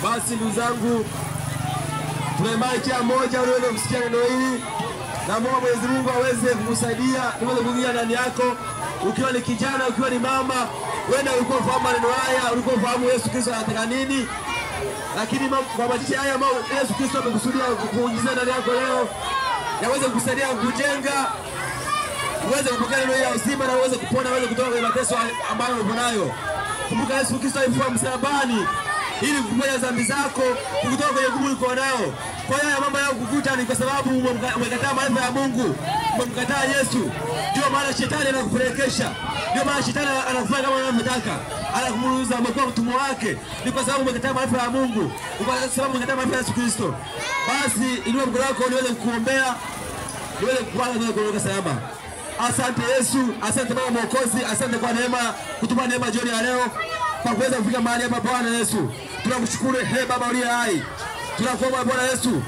Basi ndugu zangu, tunaimani kila mmoja uweze kusikia neno hili. Na Mwenyezi Mungu aweze kukusaidia, uweze kuingia ndani yako. Ukiwa ni kijana, ukiwa ni mama, wewe ulikuwa ufahamu maneno haya, ulikuwa ufahamu Yesu Kristo anataka nini. Lakini kwa machache haya ambayo Yesu Kristo amekusudia kuingiza ndani yako leo, yaweze kukusaidia kujenga, uweze kupokea neno hili la uzima na uweze kupona, uweze kutoka kwenye mateso ambayo uko nayo. Kumbuka Yesu Kristo alikufa msalabani ili kuponya dhambi zako, kukutoa kwenye nguvu uko nayo. Kwa hiyo mambo yao kukuta ni kwa sababu umekataa maarifa ya Mungu, umemkataa Yesu. Ndio maana shetani anakupelekesha. Ndio maana shetani anakufanya kama anavyotaka. Anakumuuza umekuwa mtumwa wake. Ni kwa sababu umekataa maarifa ya Mungu. Kwa sababu umekataa maarifa ya Yesu Kristo. Basi inua mkono wako niweze kukuombea. Niweze kukuanza kuondoka salama. Asante Yesu, asante Baba Mwokozi, asante kwa neema, kutupa neema jioni ya leo kwa kuweza kufika mahali hapa Bwana Yesu. Tunakushukuru Baba uliye hai. Tunakuomba Bwana Yesu,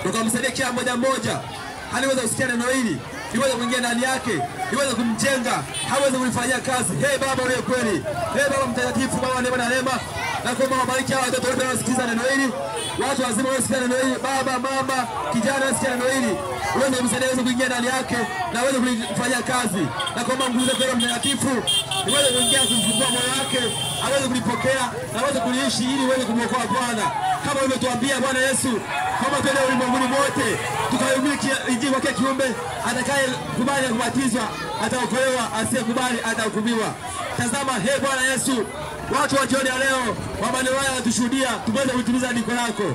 ukamsaidie kila mmoja haliweza kusikia neno hili, iweze kuingia ndani yake, iweze kumjenga, haweze kulifanyia kazi. Baba uliye kweli, Baba mtakatifu, Baba neema na neema, na kuomba wabariki hao watoto wote wanaosikiza neno hili, watu wazima wanaosikiza neno hili, baba, mama, kijana wanaosikiza neno hili, uweze kumsaidia uweze kuingia ndani yake na uweze kulifanyia kazi. Na kuomba nguvu zako Roho Mtakatifu iweze kuingia kumfungua moyo wake, aweze kulipokea na aweze kuliishi ili uweze kumwokoa Bwana. Kama ulivyotuambia Bwana Yesu, kama twende ulimwenguni mote tukahubiri injili kwa kila kiumbe, atakaye kubali kubatizwa ataokolewa, asiyekubali atahukumiwa. Tazama Bwana Yesu, watu wa jioni ya leo wa maneno haya watushuhudia, tuweze kutimiza andiko lako.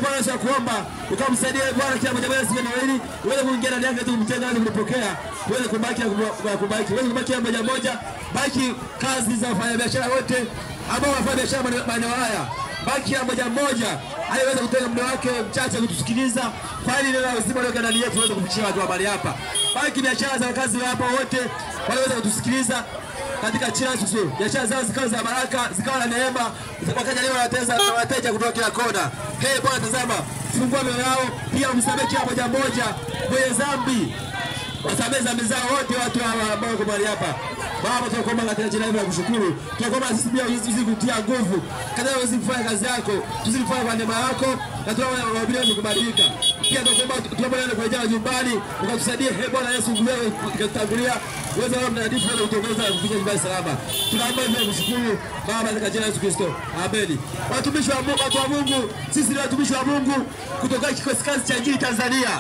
Bwana Yesu, nakuomba ukamsaidie Bwana kila mmoja wetu siku hili, uweze kuingia ndani yake, tumtenga na kumpokea, uweze kubaki na kubariki, uweze kubaki mmoja, baki kazi za wafanyabiashara wote ambao wanafanya biashara maeneo haya, baki mmoja aliweza kutenga muda wake mchache kutusikiliza kwa ili neno la uzima leo ndani yetu uweze kufikia watu habari hapa. Baki biashara za wakazi hapa wote waliweza kutusikiliza katika jina la Yesu. Biashara zao zikawa za baraka, zikawa na neema, wakaja leo wateja kutoka kila kona. Bwana tazama, fungua mioyo yao, pia umsamehe kila mmoja mwenye dhambi. Wasamehe dhambi zao wote watu ambao wako mahali hapa. Baba, tunakuomba katika jina la kushukuru. Tunakuomba sisi pia uzikutia nguvu. Katika kufanya kazi yako, tuzifanye kwa neema yako na tunaomba wabili kubadilika. Pia tunaomba leo kurejea nyumbani, ukatusaidie Bwana Yesu, wewe ukatutangulia, uweze Roho Mtakatifu na kutuongoza kufika nyumbani salama. Tunaomba hivyo kushukuru Baba katika jina la Yesu Kristo. Amen. Watumishi wa Mungu, watu wa Mungu, sisi ni watumishi wa Mungu kutoka kikosi kazi cha Injili Tanzania.